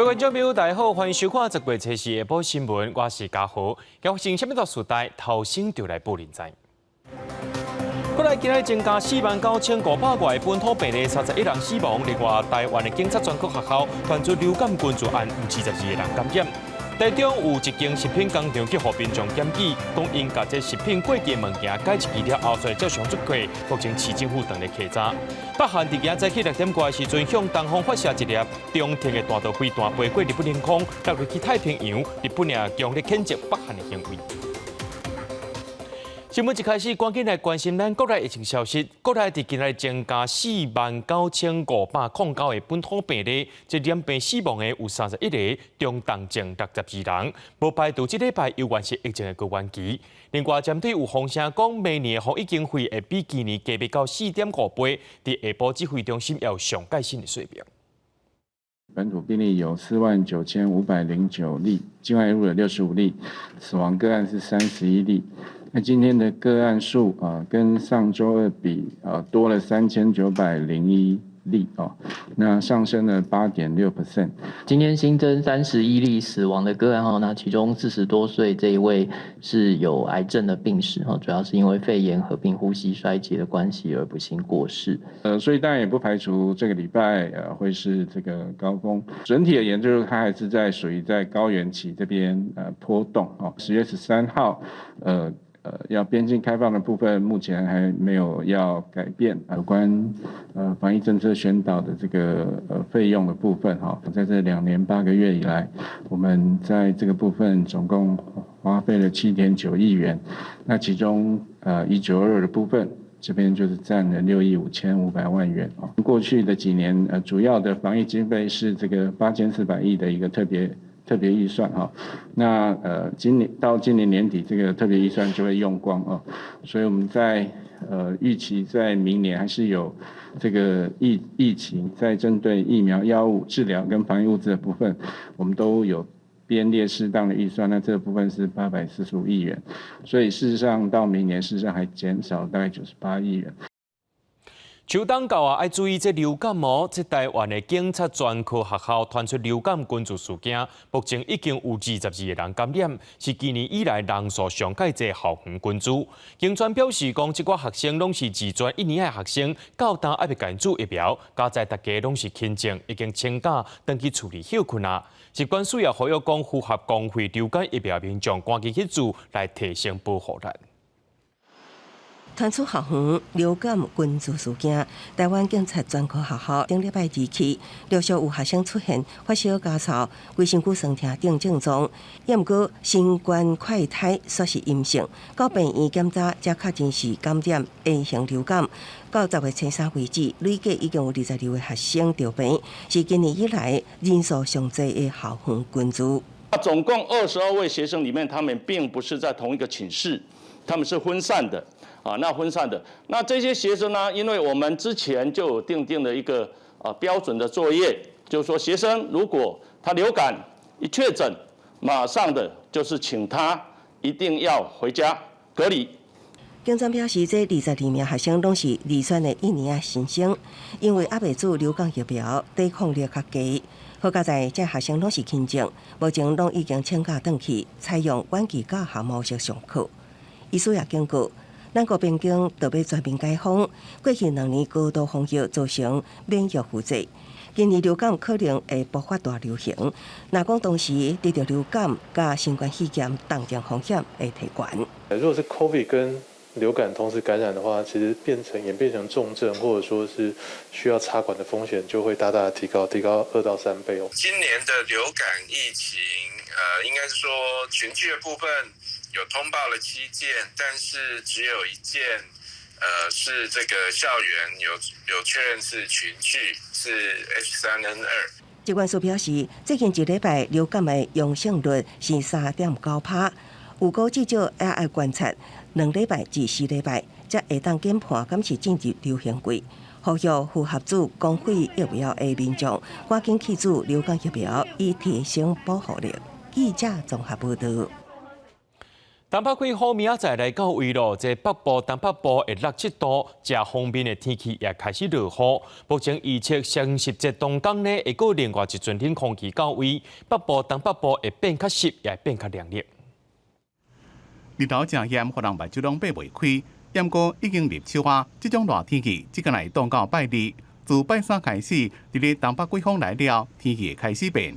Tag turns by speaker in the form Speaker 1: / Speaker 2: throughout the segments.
Speaker 1: 各位观众朋友，大家好，欢迎收看10月7日下晡新闻，我是嘉豪。今发生什么大事代，头先就来报连载。过来今日增加49500外本土病例，31人死亡。另外，台湾的警察专科学校传出流感群聚案，有42个人感染。台中有一间食品工厂去互民众检举，讲因甲这食品过期物件改一支了后，再照常出货，目前市政府等来稽查。北韩伫今早起6点过时阵，向东方发射一粒中天的弹道飞弹飞过日本领空，落入去太平洋。日本也强烈谴责北韩的行为。新闻一开始，赶紧来关心咱国内疫情消息。国内伫今日增加49509个本土病例，即染病死亡的有31个，中重症62人，无排除即礼拜又完是疫情的高原期。另外，针对有风声讲明年防疫经费会比今年加倍到4.5倍，伫下晡指挥中心要上改新的水平。
Speaker 2: 本土病例有49509例，境外入有65例，死亡个案是31例。那今天的个案数跟上周二比多了3901例那上升了8.6%。
Speaker 3: 今天新增31例死亡的个案那其中40多岁这一位是有癌症的病史主要是因为肺炎合并呼吸衰竭的关系而不幸过世。
Speaker 2: 所以当然也不排除这个礼拜会是这个高峰。整体而言，就是它还是属于在高原期这边波动10月13号要边境开放的部分，目前还没有要改变。有关防疫政策宣导的这个费用的部分在这2年8个月以来，我们在这个部分总共花费了7.9亿元。那其中192的部分，这边就是占了6亿5500万元。过去的几年主要的防疫经费是这个8400亿的一个特别预算那今年年底这个特别预算就会用光所以我们在预期在明年还是有这个疫情在针对疫苗、药物、治疗跟防疫物资的部分，我们都有编列适当的预算，那这个部分是845亿元，所以事实上到明年事实上还减少大概98亿元。
Speaker 1: 秋冬到爱注意这流感这台湾的警察专科学校传出流感群聚事件，目前已经有22个人感染，是今年以来人数上介济校园群聚。警专表示讲，这些学生拢是自专1年的学生，到今还未甲因注疫苗，加在大家拢是轻症，已经请假登去处理休困啊。疾管需要呼吁讲符合公费流感疫苗民众赶紧去注，来提升保护力。
Speaker 4: 传出校园流感群聚事件，台湾警察专科学校顶礼拜2起，陆续有学生出现发烧、咳嗽、卫生局酸痛等症状，毋过新冠快筛说是阴性，到病院检查才确诊是感染 A 型流感。到10月初3为止，累计已经有22位学生着病，是今年以来人数上济的校园群聚。
Speaker 5: 总共22位学生里面，他们并不是在同一个寝室，他们是分散的。那这些学生呢？因为我们之前就有定的一个标准的作业，就是说学生如果他流感一确诊，马上的就是请他一定要回家隔离。
Speaker 4: 警专表示，这22名学生拢是二选的1年新生，因为还未做流感疫苗，抵抗力较低。好佳在这学生拢是轻症，目前拢已经请假转去，采用远距教学模式上课。医师也警告。咱国边境特别全面解封，过去2年高度防疫造成免疫负债，今年流感可能会爆发大流行。若讲同时得到流感加新冠肺炎重症风险会提悬。
Speaker 6: 如果是 COVID 跟流感同时感染的话，其实演变成重症，或者说是需要插管的风险就会大大的提高2到3倍
Speaker 7: 今年的流感疫情，应该是说群聚的部分。有通报了7件，但是只有1件，是这个校园有确认是群聚，是 H3N2。
Speaker 4: 疾管署表示，最近1礼拜流感的阳性率是3.9%，有估至少也要观察2礼拜至4礼拜，才会当检判敢是进入流行季。呼吁符合注公费疫苗的民众，赶紧去注流感疫苗，以提升保护力。记者综合报道。
Speaker 1: 东北季风明仔载来到位咯，在北部、东北部的6、7度，正方面的天气也开始落雨。目前预测双十节当天呢，会有另外一阵冷空气到位，北部、东北部会变较湿，也会变较凉热。
Speaker 8: 日头正炎，互人目睭拢擘袂开。不过已经入秋啊，这种热天气即个来当到拜日，自拜三开始，伫咧东北季风来了，天气会开始变。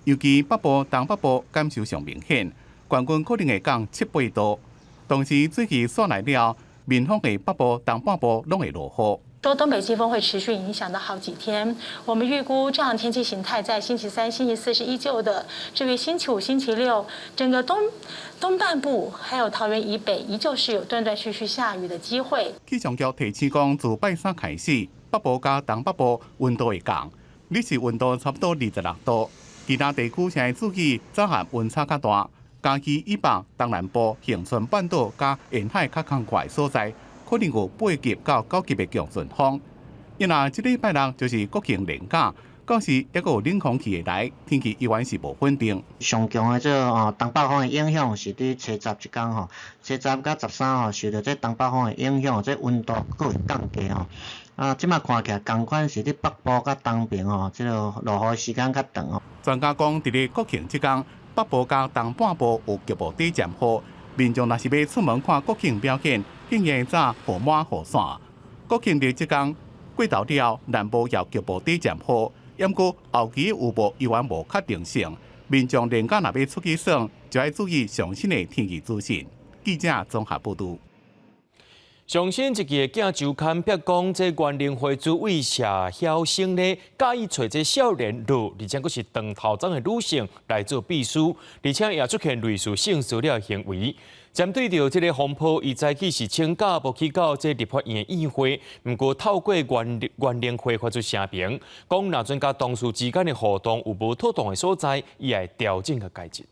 Speaker 8: 尤其北部、东北部感受上明显。冠军可能会降7、8度，同时水汽散来了，面方的北部、东半部拢会落雨。
Speaker 9: 说东北季风会持续影响到好几天，我们预估这样的天气形态在星期3、星期4是依旧的。至于星期5、星期6，整个东半部还有桃园以北，依旧是有断断续续下雨的机会。
Speaker 8: 气象局提醒讲，自拜三开始，北部加东北部温度会降，日时温度差不多26度，其他地区现在注意早晚温差较大。嘉义以北、东南部、恒春半岛加沿海较空旷所在，可能有8级到9级的强阵风。因为这礼拜六就是国庆连假，到时也有冷空气会来，天气依然是无稳定。
Speaker 10: 上强的东北风的影响是伫初10这天吼，初10甲13吼，受到这东北风的影响，这温度佫会降低吼。即马看起来同款是伫北部甲东边吼，这个落雨时间较长哦。
Speaker 8: 专家讲，伫咧国庆这天，北部加东半部有局部短暂雨，民众若是要出门看国庆表演，建议早雨满雨伞。国庆日这天过头了，南部也局部短暂雨，不过后期有无依然无确定性。民众连假若要出去耍，就要注意上新的天气资讯。记者综合报道。
Speaker 1: 上新一期的《镜周刊》表讲，这园林会主委谢晓生呢，介意找这少年女，而且佫是长头鬃的女性来做秘书，而且也出现类似性骚扰行为。针对着这个风波，伊早起是请假无去到这立法院议会，不过透过园林会发出声明，讲若阵甲同事之间的互动有无妥当的所在，伊会调整个改进。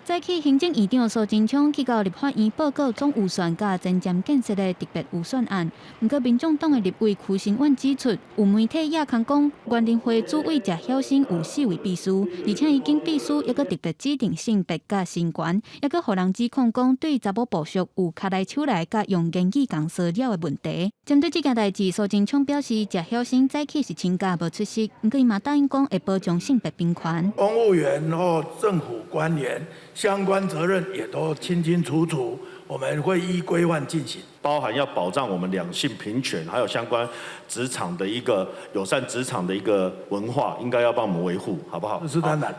Speaker 11: 早起行政院长苏贞昌去到立法院报告总预算甲前瞻建设的特别预算案。不过，民众党的立委邱成远指出，有媒体亚康讲，园林会主委谢晓生有4位秘书，而且已经秘书，抑个特别指定性别甲身权，抑个互人指控讲对查某部属有卡来手来甲用言语共骚扰的问题。针对这件代志，苏贞昌表示，谢晓生早起是请假无出席，不过伊嘛答应讲会保障性别平权。
Speaker 12: 公务员或政府官员。相关责任也都清清楚楚，我们会依规范进行，
Speaker 13: 包含要保障我们两性平权，还有相关职场的一个友善职场的一个文化，应该要帮我们维护，好不好？
Speaker 12: 这是当然。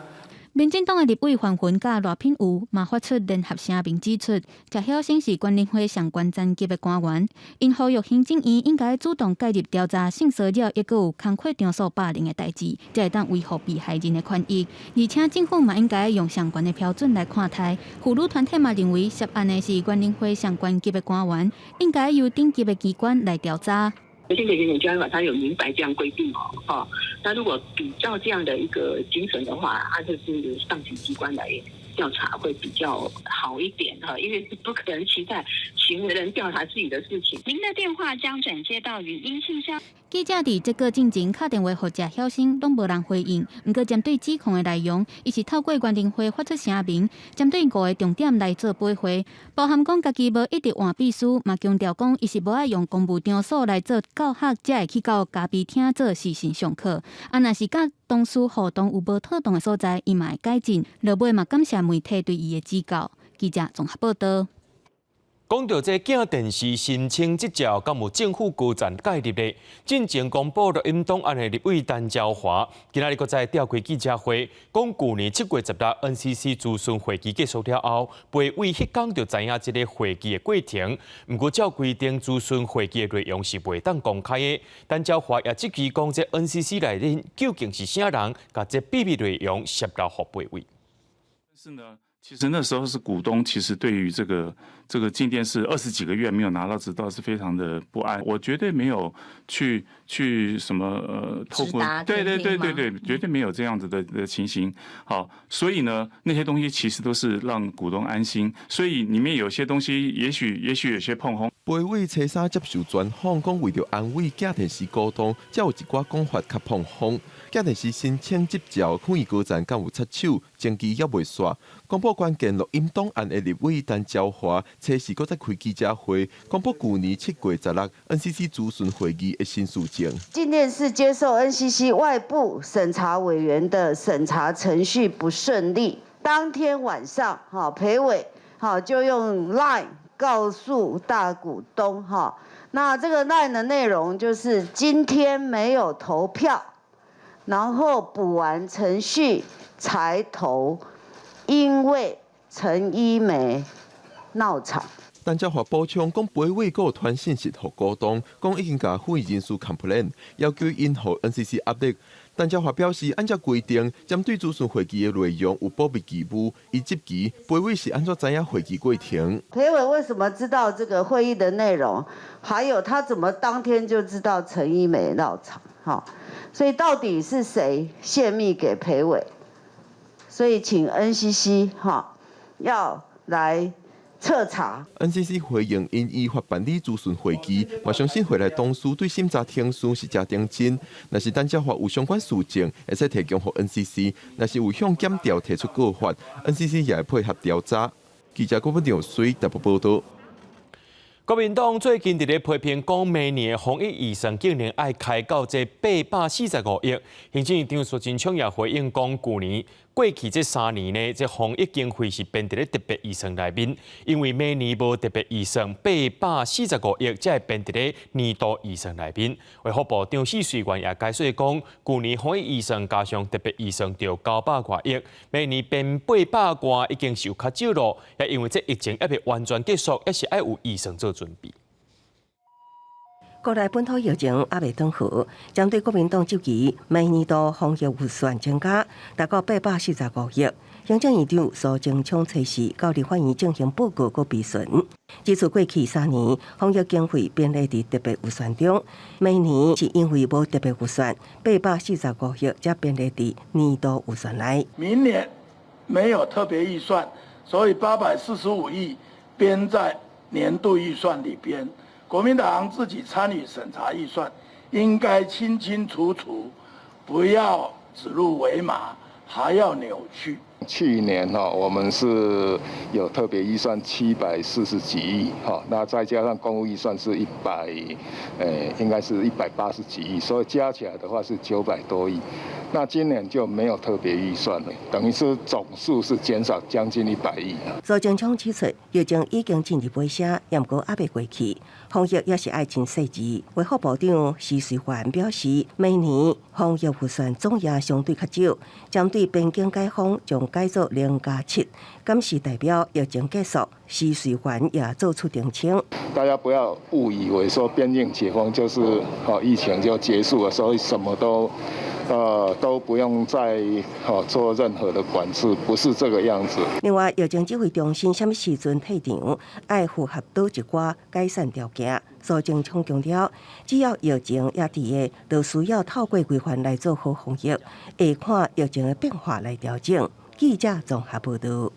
Speaker 11: 民进党的立委范云甲罗品瑜嘛发出联合声明指出，谢晓生是园林会上关层级的官员，因呼吁行政院应该主动介入调查性骚扰，抑有工课场所霸凌的代志，才会当维护被害人的权益。而且政府嘛应该用相关的标准来看待。妇女团体嘛认为涉案的是园林会上关级的官员，应该由顶级的机关来调查。
Speaker 14: 性别平等教育法它有明白这样规定哦，那如果比较这样的一个精神的话，它就是上级机关来调查会比较好一点哈，因为不可能期待行为人调查自己的事情。
Speaker 15: 您的电话将转接到语音信箱。
Speaker 11: 记者伫这个进前打电话给谢晓生，拢无人回应。不过针对指控的内容，伊是透过园林会发出声明，针对5个重点来做背回，包含讲家己无一直换秘书，嘛强调讲伊是无爱用公务场所来做教学，才会去到家边听做视讯上课。若是甲同事互动有无妥当的所在，伊嘛会改进。落尾嘛感谢媒体对伊的指教。记者综合报道。
Speaker 1: 讲到这镜电视申请执照，敢有政府高层介入的？进前公布录音档案的立委陈椒华，今仔日搁在召开记者会，讲去年7月16 NCC 咨询会期结束了后，培委迄天就知影这个会期的过程。不过照规定，咨询会期的内容是袂当公开的。陈椒华也质疑讲，这 NCC 内面究竟是啥人，甲这秘密内容泄露互培委？
Speaker 16: 是呢。其实那时候是股东，其实对于这个进电视20几个月没有拿到执照是非常的不安。我绝对没有去什么透过对，绝对没有这样子的情形。好，所以呢那些东西其实都是让股东安心。所以里面有些东西也许有些碰红。
Speaker 17: 培伟初三接受专访，讲为着安慰贾田氏股东，才有一寡讲法较碰风。贾田氏申请执照，抗议高层敢有插手，前期也未煞。公布关键录音档案的立委陈昭华，初四搁再开记者会，公布去年7月16 NCC 咨询会议的新事情。
Speaker 18: 静电视接受 NCC 外部审查委员的审查程序不顺利，当天晚上，裴伟就用 LINE 告诉大股东，那这个 LINE 的内容就是今天没有投票，然后补完程序才投，因为陈一梅闹场。
Speaker 17: 陈昭华补充讲，培伟有传信息给股东，讲已经甲会议人士 complain， 要求因互 NCC 压力。陈昭华表示，按照规定，针对咨询会议的内容有保密义务，伊即期培伟是安怎知影会议过程？
Speaker 18: 裴伟为什么知道这个会议的内容？还有他怎么当天就知道陈一梅闹场？所以到底是谁泄密给裴伟？所以请 NCC 要来彻查。
Speaker 17: NCC 回应，因依法办理咨询会议，嘛相信回来董事对审查听书是真认真。若是陈昭华有相关事情，会使提供给 NCC； 若是有向检调提出告发 ，NCC 也会配合调查。记者郭文良随台北报道。
Speaker 1: 国民党最近伫咧批评，讲明年的防疫预算竟然爱开到这845亿。行政院长苏贞昌也回应讲，去年过去这3年呢，这防疫经费是编伫咧特别预算内面，因为明年无特别预算845亿，才会编伫咧年度预算内面。卫福部长许瑞元也解释讲，去年防疫预算加上特别预算就900多亿，明年编800多已经是有较少咯，也因为这疫情还未完全结束，也是爱有预算做准备。
Speaker 4: 国内本土疫情还未缓和，针对国民党周期明年度防疫预算增加达到845亿。行政院长苏贞昌初四到立法院进行报告和备询，指出过去3年防疫经费编列伫特别预算中，明年是因为无特别预算845亿，才编列伫年度预算内。
Speaker 12: 明年没有特别预算，所以845亿编在年度预算里边。国民党自己参与审查预算，应该清清楚楚，不要指鹿为马，还要扭曲。
Speaker 19: 去年我们是有特别预算740几亿那再加上公务预算是应该是180几亿，所以加起来的话是900多亿。那今年就没有特别预算了，等于是总数是减少将近100亿。
Speaker 4: 苏贞昌指出，疫情已经进入尾声，也毋过还未过去，防疫也是爱真细致。卫福部长徐瑞元表示，明年防疫预算总额相对较少，针对边境解封将改做0+7，敢是代表疫情结束？徐瑞元也做出澄清，
Speaker 19: 大家不要误以为说边境解封就是疫情就结束了，所以什么都不用再做任何的管制，不是这个样子。
Speaker 4: 另外，疫情指挥中心什么时阵退场，爱符合倒一寡改善条件。苏贞昌强调，只要疫情也伫个，就需要透过规范来做好防疫，会看疫情的变化来调整。记者综合报道。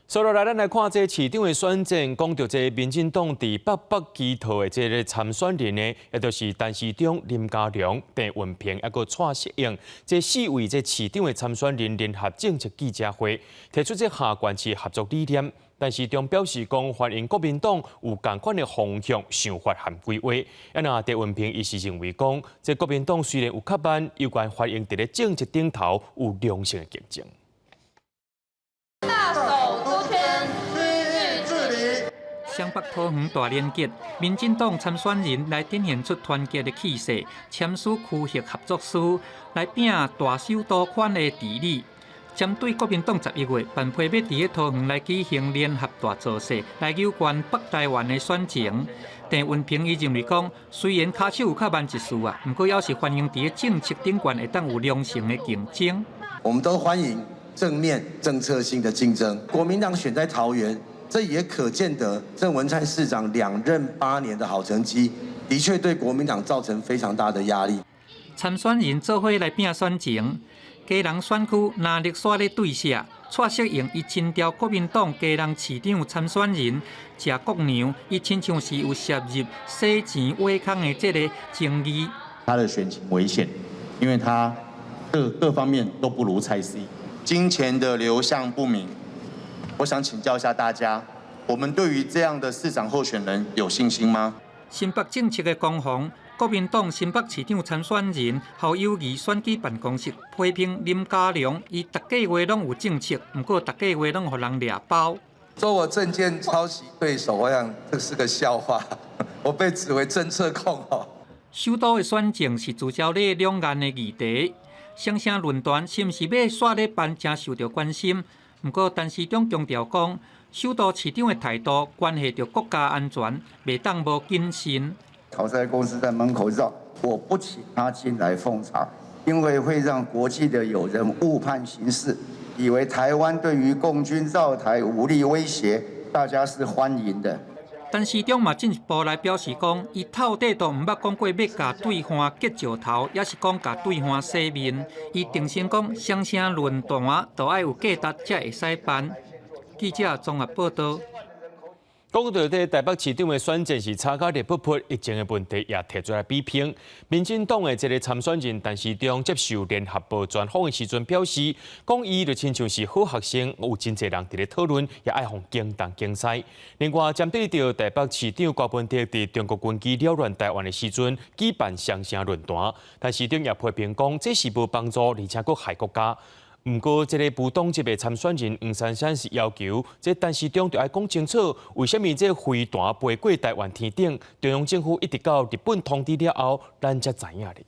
Speaker 1: 接落来，咱来看这市长的选战，讲到这民进党伫北北基桃的这个参选人呢，也就是陈时中、林佳龙、郑文平，还有蔡适应，这4位这市长的参选人联合政策记者会，提出这下关市合作理念。陈时中表示讲，欢迎国民党有共款的方向、想法和规划。那郑文平伊是认为讲，这国民党虽然有较慢，有关欢迎伫咧政策顶头有良性的竞争。
Speaker 20: 大手出圈，区域治理。湘北桃园大连结，民进党参选人来展现出团结的气势，签署区域合作书，来拼大首都款的治理。针对国民党11月办批要伫咧桃园来举行联合大造势，来有关北台湾的选情。郑文平伊认为讲，虽然骹手有较慢一丝啊，不过也是欢迎伫咧政策顶悬会当有良性的竞争。
Speaker 21: 我们都欢迎正面政策性的竞争。国民党选在桃园，这也可见得郑文灿市长2任8年的好成绩，的确对国民党造成非常大的压力。
Speaker 20: 参选人做伙来拼选情。基隆选区拿力刷咧对射，蔡适应伊亲调国民党基隆市长参选人谢国良，伊亲像是有涉入洗钱挖空的这个争议。
Speaker 3: 他的选情危险，因为他各方面都不如蔡 C， 金钱的流向不明。我想请教一下大家，我们对于这样的市长候选人有信心吗？
Speaker 20: 新北政策的攻防，国民党新北市长参选人侯友宜选举办公室批评林佳龙，伊逐个月拢有政策，不过逐个月拢互人掠包。
Speaker 22: 说我政见抄袭对手，我想这是个笑话。我被指为政策控哦。
Speaker 20: 首都的选情是聚焦咧两岸的议题，双城论坛是毋是要煞咧办，真受到关心。不过，陈市长强调讲，首都市长的态度关系到国家安全，袂当无谨慎。
Speaker 22: 讨债公司在门口绕，我不请他进来奉茶，因为会让国际的友人误判形势，以为台湾对于共军绕台武力威胁，大家是欢迎的。
Speaker 20: 陈市长嘛进一步来表示讲，伊透底都毋捌讲过要甲对方结石头，也是讲甲对方洗面。伊定心讲，双城论坛都爱有价值才会使办。记者综合报道。
Speaker 1: 讲到在台北市长的选战是差甲热扑扑，疫情的问题也提出来比拼。民进党的这个参选人陈时中接受联合报专访的时阵表示，讲伊就亲像是好学生，有真侪人伫咧讨论，也爱互竞动竞赛。另外，针对着台北市长高文哲伫中国军机扰乱台湾的时阵举办双城论坛，陈市长也批评讲，这是无帮助，而且佫害国家。不过，这个无党籍的参选人黄珊珊是要求，这陈市长就要讲清楚，为什么这飞弹飞过台湾天顶，中央政府一直到日本通知了后，咱才知影哩。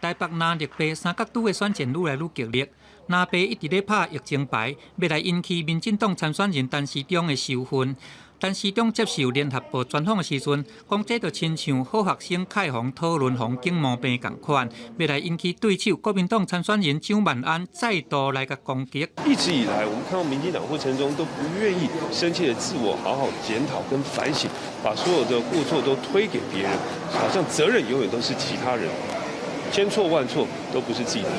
Speaker 20: 台北南绿白三角都的选战愈来愈激烈，南白一直咧拍疫情牌，要来引起民进党参选人陈时中的受愤。陈市长接受联合报专访的时阵，讲这就亲像好学生开房讨论黄景毛病共款，要来引起对手国民党参选人蒋万安再度来个攻击。
Speaker 23: 一直以来，我们看到民进党过程中都不愿意深切的自我好好检讨跟反省，把所有的过错都推给别人，好像责任永远都是其他人，千错万错都不是自己的错。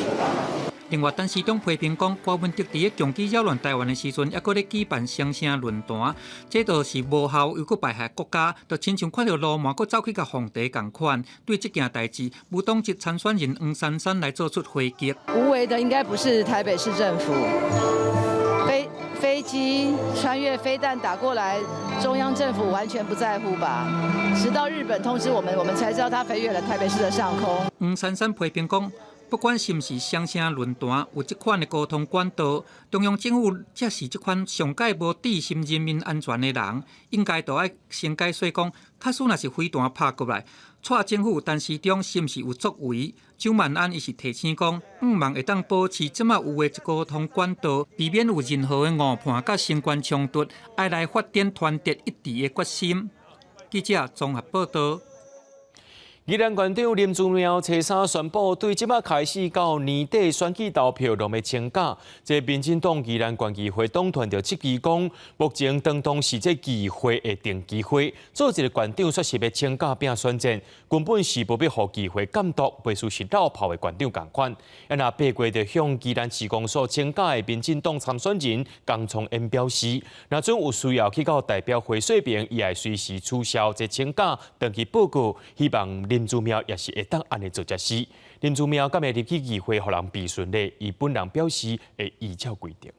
Speaker 20: 另外，陈市长批评讲，郭文哲伫咧强击扰乱台湾的时阵，还佫咧举办双城论坛，这就是无效又佫败害国家，就亲像看到路漫佫走去甲皇帝共款。对这件代志，无党籍参选人黄珊珊来做出回击。
Speaker 24: 无为的应该不是台北市政府，飞机穿越飞弹打过来，中央政府完全不在乎吧？直到日本通知我们，我们才知道他飞越了台北市的上空。
Speaker 20: 黄珊珊批评讲，不管是毋是双城论坛有这款的沟通管道，中央政府才是这款上界无注心人民安全的人，应该都爱先解说讲，假使若是飞弹拍过来，蔡政府陈市长是毋是有作为？蒋万安伊是提醒讲，望会当保持即马有的沟通管道，避免有任何的误判甲相关冲突，爱来发展团结一致的决心。记者综合报道。
Speaker 1: 宜兰县长林姿妙初三宣布，对即马开始到年底选举投票拢要请假。这民进党宜兰县议会党团就质疑讲，目前当同是这议会的定期会，做一个县长说是要请假拼选战，根本是无要互议会监督，袂输是绕跑的县长共款。那8月就向宜兰市公所请假的民进党参选人江聪恩表示，若准有需要去到代表会说明，伊会随时取消这请假，登记报告，希望林姿妙也是会当安尼做才是。林姿妙敢会入去议会，互人避顺利，伊本人表示会依照规定。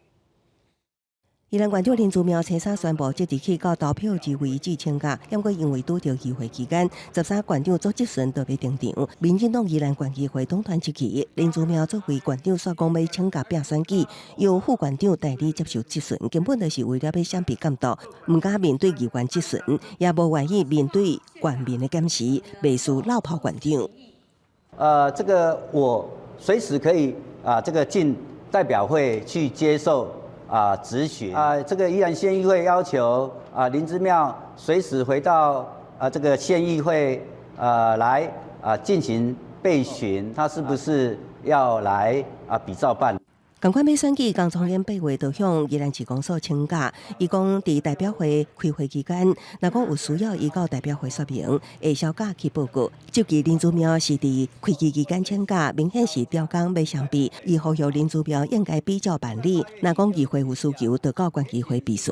Speaker 4: 宜兰县长林姿妙初三宣布，即日起到投票日为止请假，不过因为拄着议会期间，13县长组织顺特别定场。民进党宜兰县议会党团支持林姿妙作为县长，说讲要请假拼选举，由副县长代理接受质询，根本就是为了要闪避监督，唔敢面对议员质询，也无愿意面对县民的检视，袂输绕跑县长。
Speaker 25: 这个我随时可以这个进代表会去接受。质询这个宜兰县议会要求林姿妙随时回到这个县议会来进行备询，他是不是要来比照办？
Speaker 4: 同款要选举，江聪连8月就向宜兰市公所请假。伊讲，伫代表会开会期间，若讲有需要，伊到代表会说明，会小假去报告。这期林祖苗是伫开期期间请假，明显是调工要相比。伊呼吁林祖苗应该比照办理，若讲议会有需求，就到关议会备询。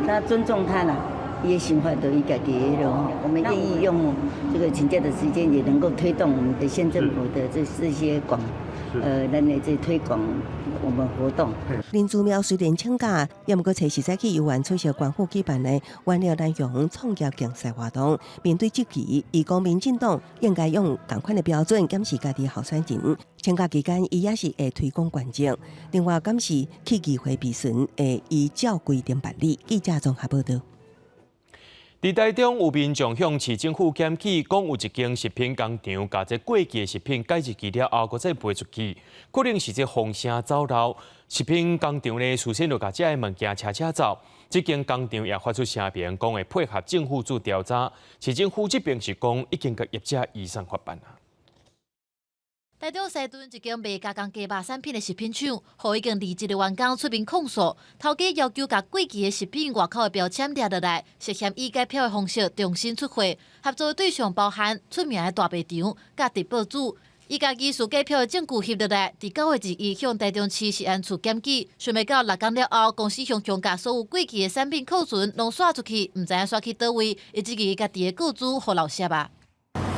Speaker 2: 他尊重他了。一些想法都伊家己的咯，我们愿意用这个请假的时间，也能够推动我们的县政府的这些咱的这推广我们活动。
Speaker 4: 林祖苗虽然请假，也毋过找时在去游园出席官府举办的原料南洋创业竞赛活动。面对这期，伊讲民进党应该用同款的标准检视家己候选人。请假期间，伊也是会推广关政。另外，敢是去议会备询，会依照规定办理。记者综合报道。
Speaker 1: 伫台中有民众向市政府检举，讲有一间食品工厂，把这过期的食品改日期了后，再卖出去，可能是这风声走漏。食品工厂呢，事先就把这个物件车走。这间工厂也发出声明，讲会配合政府做调查。市政府这边是讲已经甲业者移送法办啦。
Speaker 5: 台中西屯一间卖加工鸡肉产品的食品厂，互已经离职的员工出面控诉，头家要求把过期的食品外口的标签掠落来，涉嫌以改票的方式重新出货。合作的对象包含出名的大卖场、甲地报主。伊家己数改票的证据翕落来，伫9月1日向台中市食安处检举，想要到6天了后，公司向甲所有过期的产品库存拢刷出去，唔知影刷去倒位，以至于家己的雇主互老下吧。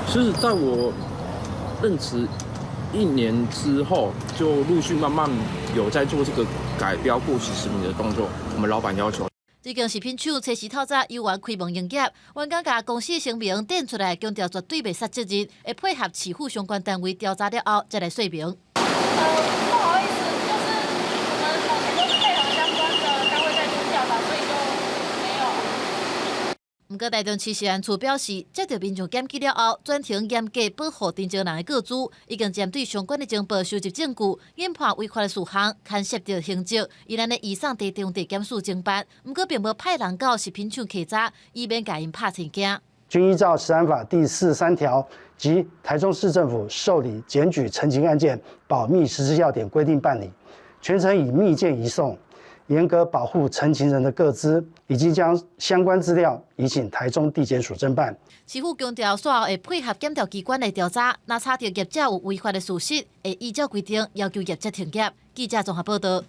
Speaker 6: 其实在我任职1年之后，就陆续慢慢有在做这个改标过期食品的动作。我们老板要求。
Speaker 5: 这间食品厂初时透早由原开门营业，员工甲公司的声明点出来，强调绝对袂杀责任，会配合市府相关单位调查了后再来说明。
Speaker 7: 不好意思，就是我们目前都是配合相关的单位在做调查，所以就没有。
Speaker 5: 不过，台中市食安处表示，接到民众检举了后，专程严格保护陈情人的个资，已经针对相关的情报收集证据，研判违法的事项，牵涉到刑责，依然的移送地中地检署侦办。不过，并无派人到食品厂稽查，以免甲因拍成惊。
Speaker 9: 均依照《食安法》第43条及台中市政府受理检举陈情案件保密实施要点规定办理，全程以密件移送。严格保护陈情人的个资，以及将相关资料移请台中地检署侦办。
Speaker 5: 市府强调，稍后会配合检调机关来调查，若查到业者有违法的事实，会依照规定要求业者停业。记者综合报道。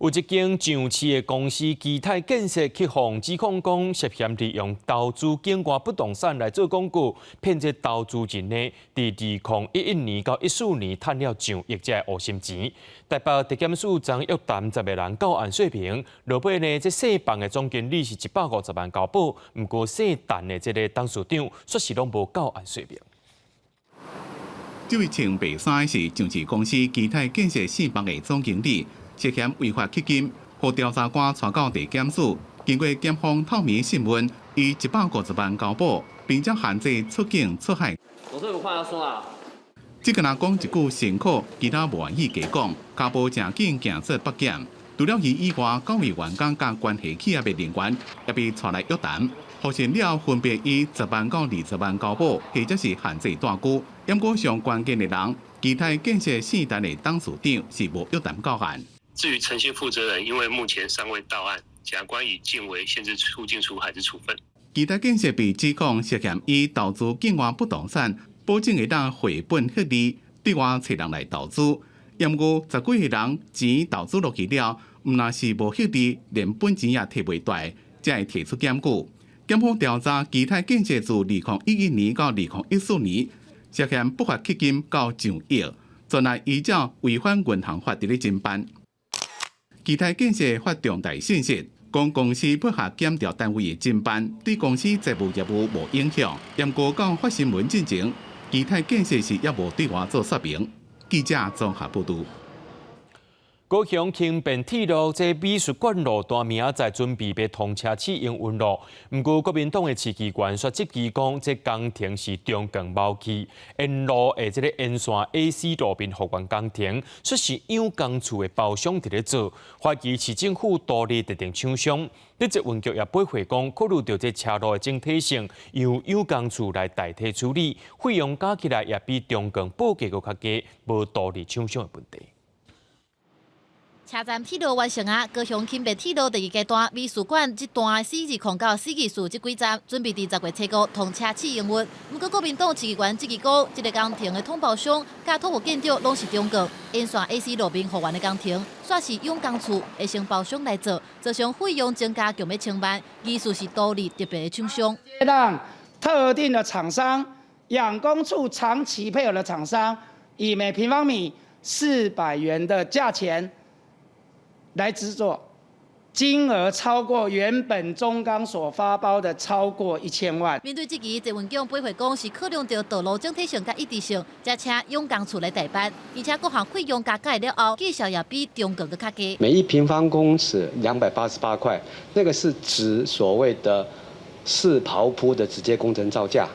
Speaker 1: 有一间上市的公司基泰建设去向指控讲涉嫌利用投资境外不动产来做广告，骗这投资人呢，伫2011年到14年赚了上亿只乌心钱。台北地检署将约谈10个人到案说明，落尾呢，这姓房的总经理是150万交保，不过姓陈的这个董事长说是拢无到案说明。
Speaker 8: 这位穿白衫是上市公司基泰建设姓房的总经理。涉嫌违法吸金，被调查官带到地检署，经过检方透明讯问，以150万交保，并且限制出境出海。
Speaker 26: 我这有话要说啊。
Speaker 8: 只跟他讲一句辛苦，其他无愿意加讲，交保正经行出北检。除了伊以外，9位员工甲关系企业的人员也被带来约谈，核实了分别以10万到20万交保，或者是限制断估。不过上关键的人，基泰建设姓陈的董事长是无约谈到案。
Speaker 27: 至于诚信负责人，因为目前尚未到案，检察官以禁为限制出境出海之处分。
Speaker 8: 基泰建设被指控涉嫌以投资境外不动产，保证会当回本获利，对外找人来投资。不过10几个人钱投资落去了，毋但是无获利，连本钱也摕袂大，才会提出检举。检方调查基泰建设自2011年到2014年，涉嫌不法吸金到上亿，专案依照违反银行法伫咧侦办。基泰建设发重大信息，讲公司配合检调单位的侦办，对公司财务业务无影响。不过到发新闻进前，基泰建设是也无对外做说明。记者综合报道。
Speaker 1: 高雄轻便铁路这美术馆路段明仔载准备要通车试营运路，不过国民党的市议员说，这期讲这工程是中共谋起，沿路的这个沿线 AC 路面复原工程，说是养工处的包商伫咧做，怀疑市政府独立特定厂商。立即运局也驳回讲，考虑到这车路的整体性，由养工处来代替处理，费用加起来也比中共报价阁较低，无独立厂商的问题。
Speaker 5: 车站铁路完成啊，高雄轻便铁路第二阶段美术馆这段420到424这几站，准备伫10月7号通车试营运。不过国民党市议员质疑讲，这个工程的通报商甲土木建筑拢是中国，沿线 AC 路面复原的工程，煞是用工处的承包商来做，造成费用增加，强要承办，疑似是独立特别的厂商。
Speaker 10: 让特定的厂商、养工处长期配合的厂商，以每平方米400元的价钱来制作，金额超过原本中钢所发包的超过1000万。
Speaker 5: 面对这个郑文强背回讲是考量到道路整体性甲一致性，才请用工处来代办，而且各项费用加起来了后，计效也比中国更较低。
Speaker 11: 每1平方公尺288块，那个是指所谓的4刨铺的直接工程造价。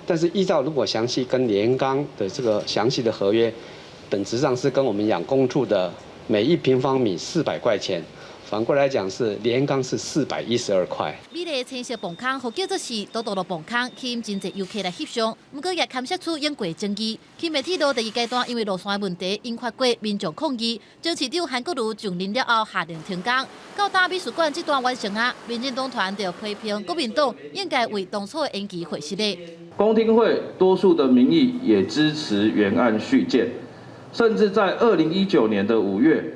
Speaker 11: 但是依照如果详细跟联钢的这个详细的合约，本质上是跟我们养工处的每1平方米400块钱，反过来讲是联钢是412块。
Speaker 5: 美丽的青色磅空，或叫做是多多的磅空，吸引真侪游客来翕相。不过也牵涉出因过争议。轻便铁路第二阶段因为路线的问题引发过民众抗议，张市长韩国瑜上任了后下令停工。到大美术馆这段完成啊，民进党团就批评国民党应该为当初的延期回失礼。
Speaker 13: 公听会多数的民意也支持原案续建。甚至在2019年的5月，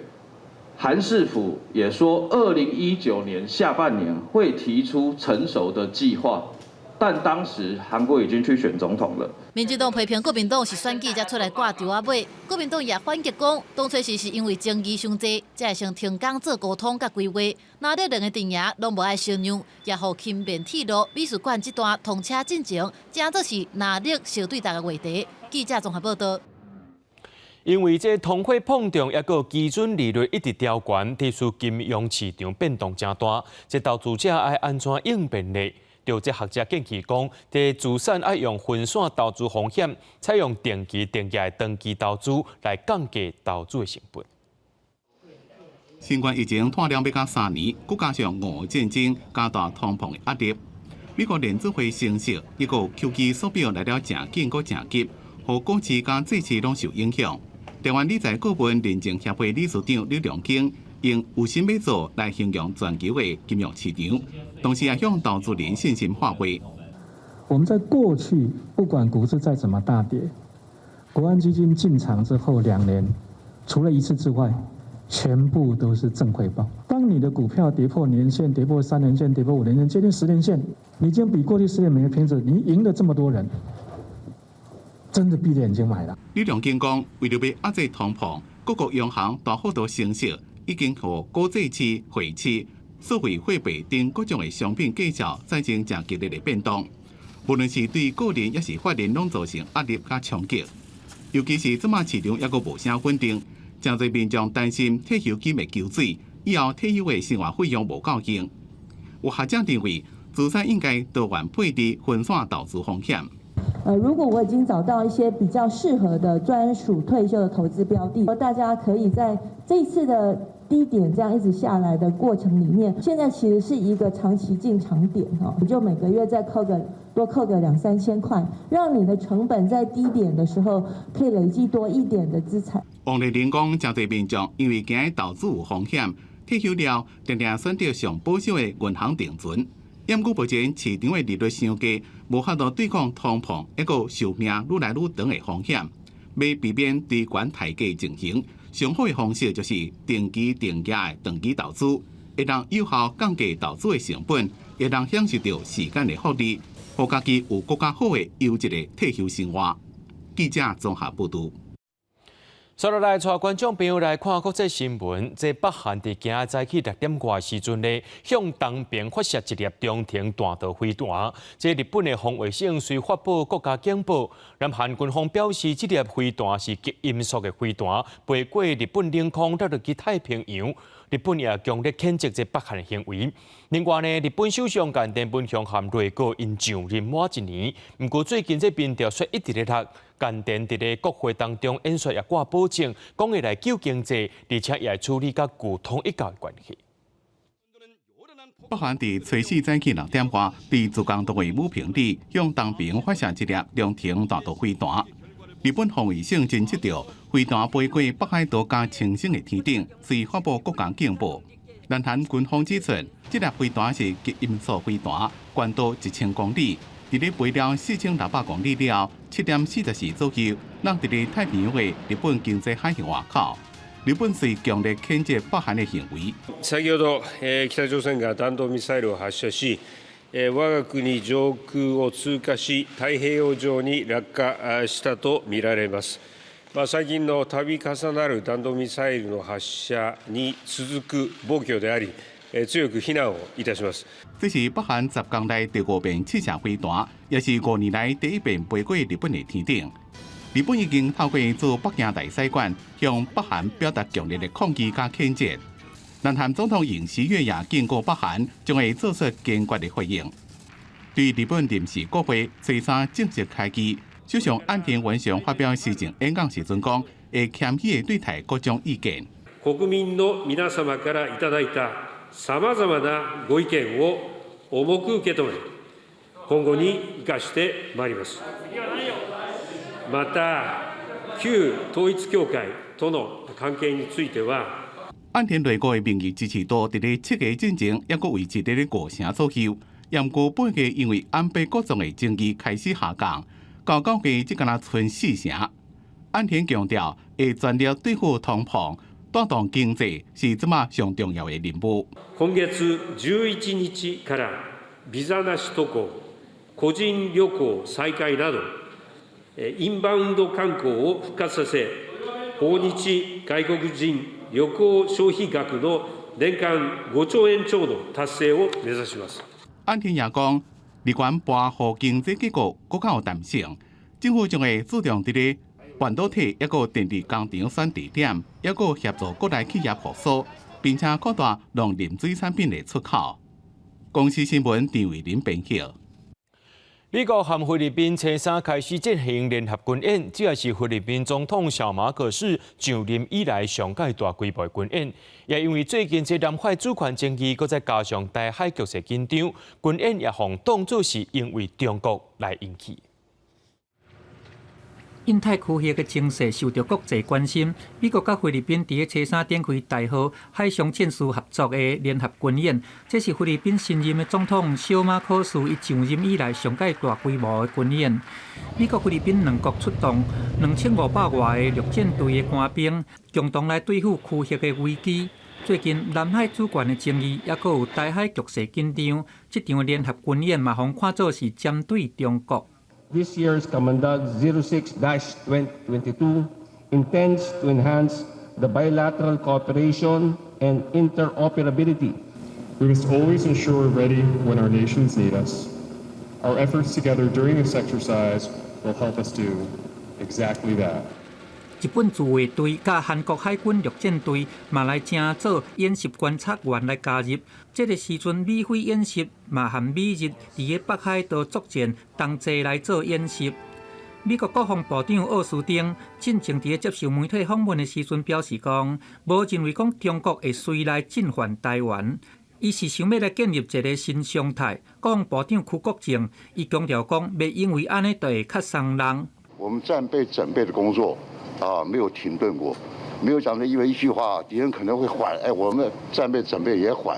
Speaker 13: 韩市府也说，2019年下半年会提出成熟的计划，但当时韩国已经去选总统了。
Speaker 5: 民进党批评国民党是选举才出来挂条啊尾，国民党也反击讲，当初是因为争议伤济，才会先停工做沟通甲规划。那这两个阵营拢无爱商量，也互轻便铁路美术馆这段通车进程，真做是拿力小对答的话题。记者综合报道。
Speaker 1: 因为这通货膨胀，也个基准利率一直调悬，提出金融市场变动真大，这投资者爱安怎应变呢？就这学者建议讲，这资产爱用分散投资风险，采用定期定价的长期投资来降低投资的成本。
Speaker 8: 新冠疫情拖了要到3年，再加上俄乌战争，加大通膨的压力。美国联储会升息，一个 QE 缩表来了正紧，搁正急，和股市甲债市拢受影响。台湾理财顾问认证协会理事长李良京用有心要做来形容全球的金融市场，同时也向投资人信心发挥。
Speaker 14: 我们在过去不管股市再怎么大跌，国安基金进场之后2年，除了1次之外，全部都是正回报。当你的股票跌破年线、跌破3年线、跌破5年线、接近10年线，你已经比过去10年每个平子，你赢了这么多人。真的闭着眼睛买了。
Speaker 8: 李良京讲，为了要压制通膨，各国央行大幅度升息，已经和股债市、汇市、社会货币等各种的商品价格产生真激烈的变动，无论是对个人也是法人，拢造成压力甲冲击。尤其是即马市场也阁无啥稳定，真侪民众担心退休金会求水，以后退休的生活费用无够用。有学者认为，资产应该多元配置，分散投资风险。
Speaker 15: 如果我已经找到一些比较适合的专属退休的投资标的，大家可以在这一次的低点这样一直下来的过程里面，现在其实是一个长期进场点哈，你就每个月再多扣个2-3千块，让你的成本在低点的时候可以累积多一点的资产。
Speaker 8: 王丽玲讲，真侪民众因为惊投资有风险，退休了常常选择上保守的银行定存。因过目前市场的利率伤低，无法度对抗通膨，一个寿命愈来愈长的风险。要避免低悬抬价进行，上好的方式就是定期定价的长期投资，会让有效降低投资的成本，会让享受到时间的福利，让家己有更加好的优质的退休生活。记者综合报道。
Speaker 1: 接落来，带观众朋友来看国际新闻。这北韩伫今仔早起6点外时阵呢，向东边发射一粒中程弹道飞弹。这日本的防卫省虽发布国家警报，南韩军方表示，这粒飞弹是极音速的飞弹，飞过日本领空落入去太平洋。日本也强烈谴责这北韩的行为。另外呢，日本首相菅田本雄和瑞国因上任满1年，不过最近这民调却一直在落。菅田伫咧国会当中演说也挂保证，讲会来救经济，而且也会处理甲旧统一教的关系。
Speaker 8: 北韩伫初4早起6点外，对自强单位武平里向东边发射一粒中程弹道飞弹。日本防卫省侦测到飞弹飞过北海道加青森的天顶，随发布国家警报。南韩军方指出，这粒飞弹是极音速飞弹，高度1000公里，伫咧飞了4600公里了，7.44左右，落伫咧太平洋的日本经济海峡外口。日本是强烈谴責北韓的行為。
Speaker 12: 先ほど、北朝鮮が弾道ミサイルを発射し、我が国上空を通過し、太平洋上に落下したとみられます。最近の度重なる弾道ミサイルの発射に続く暴挙であり、強く非難をいたします。
Speaker 8: 這是北韓10天來第5遍試射飛彈，也是5年來第1遍飛過日本的天頂。日本已經透過駐北京大使館向北韓表達強烈的抗議加譴責。南韓總統尹錫悅也警告北韓將會做出堅決的回應。對日本臨時國會初三正式開機，首相岸田文雄發表施政演講時陣講，會謙虛地對待各種意見。
Speaker 12: 國民の皆様からいただいたさまざまなご意見を重く受け止め、今後に生かしてまいります。また、旧統一教会との関係については，
Speaker 8: 岸田內閣的民意支持度伫咧7月進前，抑佫維持伫咧5成左右。不過8月因為安倍各種的爭議開始下降，到9月只敢若剩4成。岸田強調，會全力對付通膨，帶動經濟是即馬上重要的任務。
Speaker 12: 今月11日からビザなし渡航、個人旅行再開など。インバウンド観光を復活させ、訪日外国人旅行消費額の年間5兆円超の達成を目指します。
Speaker 8: 岸田也講，日元跋扈經濟結構更較有彈性，政府將會注重伫咧半導體一個電力工廠選地點，一個協助國內企業復甦，並且擴大農林水產品的出口。公司新聞陳偉林編輯。
Speaker 1: 美國和菲律賓初三開始進行聯合軍演，這也是菲律賓總統小馬可斯上任以來上屆大規模軍演。也因為最近這南海主權爭議，再加上台海局勢緊張，軍演也被當作是因為中國來引起。
Speaker 20: 印太區域嘅情勢受到國際關心。美國甲菲律賓喺初三展開大號海上戰術合作嘅聯合軍演，這是菲律賓新任嘅總統小馬可斯伊上任以來上屆大規模嘅軍演。美國菲律賓兩國出動2500外嘅陸戰隊嘅官兵，共同來對付區域嘅危機。最近南海主權嘅爭議，也佫有台海局勢緊張，這場聯合軍演嘛，互看作是針對中國。
Speaker 16: This year's Commandant 06-2022 intends to enhance the bilateral cooperation and interoperability.
Speaker 17: We must always ensure we're ready when our nations need us. Our efforts together during this exercise will help us do exactly that.
Speaker 20: 日本自衛隊甲韓國海軍陸戰隊嘛來正做演習觀察員來加入。這個時陣，美菲演習嘛和美日佇個北海道作戰同齊來做演習。美國國防部長奧斯汀進前佇個接受媒體訪問的時陣表示講，無認為講中國會隨來進犯台灣，伊是想要來建立一個新常態。國防部長邱國正伊強調講，袂因為安尼就會較傷人。
Speaker 18: 我們戰備準備的工作沒有停頓過，沒有講的因為一句話，敵人可能會緩，我們戰備準備也緩。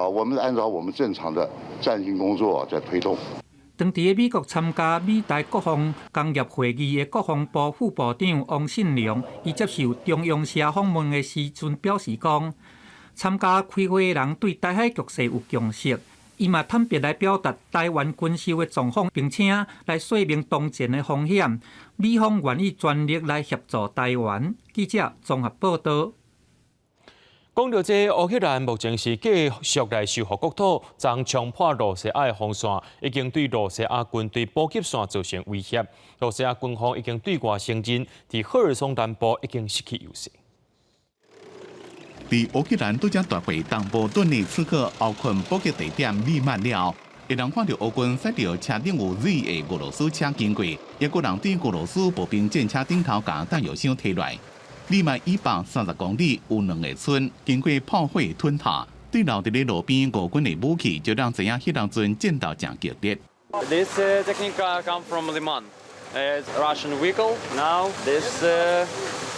Speaker 18: 我們按照我們正常的戰訓工作在推動。
Speaker 20: 當地美國參加美台國防工業會議的國防部副部長王信良，伊接受中央社訪問的時陣表示講，參加開會的人對台海局勢有共識，伊嘛坦白來表達台灣軍售的狀況，並且來說明當前的風險。美方願意全力來協助台灣。記者綜合報道。
Speaker 1: 講到這，烏克蘭目前是繼續來收復國土，將衝破羅西亞的防線，已經對羅西亞軍隊補給線造成威脅。羅西亞軍方已經對外承認，在赫爾松南部已經失去優勢。
Speaker 8: 在烏克蘭拄則奪回東部頓涅茨克奧困補給地點利曼了，會人看到烏軍駛到車頂有 Z 的俄羅斯車經過，也有人對俄羅斯步兵戰車頂頭將彈藥箱提來。利曼以130公里有2個村，經過炮火吞塌，對留佇咧路邊俄軍的武器，就讓知影迄當陣戰鬥真激烈。
Speaker 19: This technique come from Liman.
Speaker 3: It's a Russian vehicle. Now this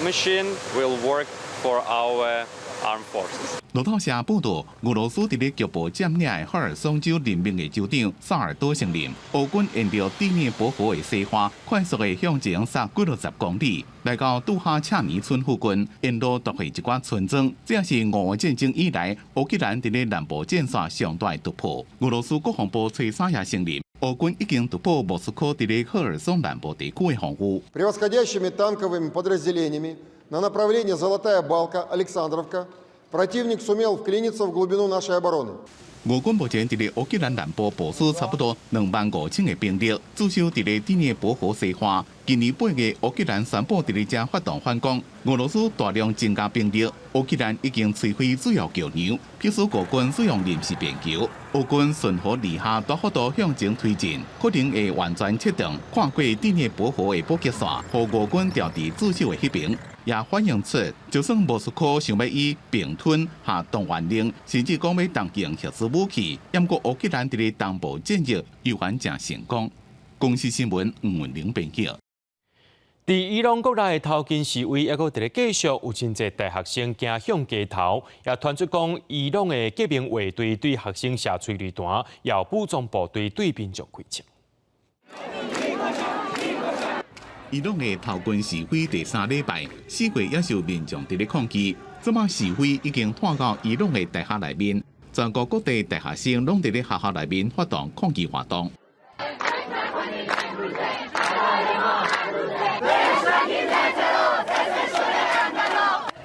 Speaker 3: machine will work for our armed forces.
Speaker 8: 路透社报道，俄罗斯伫咧局部占领的哈尔松州任命的州长萨尔多承认，俄军沿着地面保护的西花，快速的向前杀几60公里，来到杜哈恰尼村附近，沿路夺回一寡村庄。这也是俄乌战争以来，乌克兰伫咧南部战线上大的突破。俄罗斯国防部崔沙也承认，俄军已经突破莫斯科伫咧赫尔松南部地区的防御。
Speaker 19: Превосходящими танковыми подразделениями на направлении Золотая Балка, Александровка. Противник сумел вклиниться в глубину нашей обороны.
Speaker 8: 俄军目前伫咧乌克兰南部部署差不多25000个兵力，驻守伫咧地面保护西花。今年8月，乌克兰宣布伫咧遮发动反攻，俄罗斯大量增加兵力，乌克兰已经摧毁主要桥梁，迫使俄军使用临时便桥。俄军顺河而下大幅度向前推进，可能会完全切断跨过地面保护的补给线，和俄军调至驻守的迄边。也反映出，就算莫斯科想要以并吞下动员令，甚至讲要动用核子武器，不过乌克兰伫咧东部战役又还正成功。公司新闻黄文玲编辑。
Speaker 1: 伫伊朗国内的头巾示威，还阁伫咧继续，有真侪大学生行向街头，也传出讲伊朗的革命卫队对学生射催泪弹，也有武装部队对民众开枪。
Speaker 8: 伊朗的头巾示威第3礼拜，4月也受民众伫咧抗议。这摆示威已经拖到伊朗的大学内面，全国各地大学生拢伫咧学校内面发动抗议活动。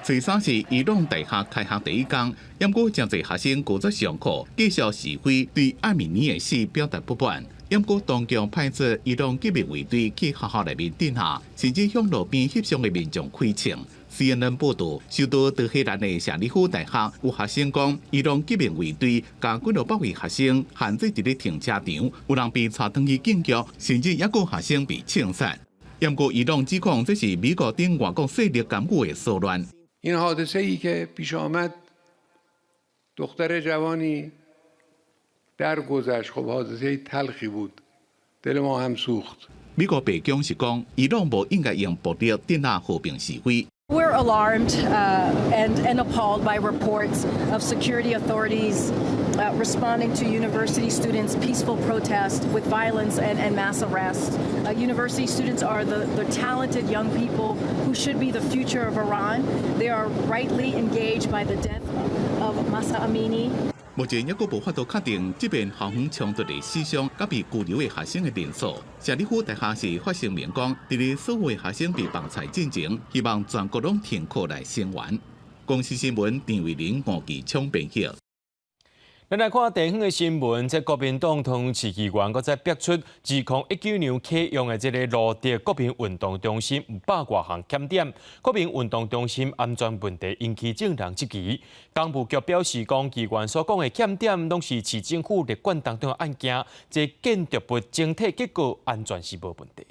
Speaker 8: 初三是伊朗大学开学第一天，不过真侪学生拒绝上课，继续示威，对艾米尼的死表达不满。不过当局派出伊朗革命卫队去学校内面镇下，甚至向路边翕相的民众开枪。CNN 报道，首都德黑兰的舍利夫大学有学生讲，伊朗革命卫队甲几600位学生限制伫咧停车场，有人被带转去警局，甚至也有学生被枪杀。不过伊朗指控这是美国等外国势力干预的骚乱。
Speaker 21: این حادثه‌ای که پیش آمد دختر جوانی درگذشت خب حادثه تلخی بود دل ما هم سوخت
Speaker 8: 美国白宫是讲，伊朗无应该用暴力镇压和平示威。
Speaker 22: We're alarmed and appalled by reports of security authorities responding to university students' peaceful protest with violence and mass arrest. University students are the talented young people who should be the future of Iran. They are rightly engaged by the death of Mahsa Amini.
Speaker 8: 目前还阁无法度确定这边校园冲突的死伤甲被拘留的学生的人数。舍利夫大学是发声明讲，伫咧所有的学生被绑菜进前，希望全国拢停课来声援。公司新闻张伟玲、吴kỳ昌编辑。
Speaker 1: 咱来看地方的新闻，即国民党同市议员搁再逼出2019年启用的这个路德国民运动中心有100多项欠点，国民运动中心安全问题引起众人质疑。工务局表示讲，议员所讲的欠点，拢是市政府立管当中的案件，即建筑物整体结构安全是无问题。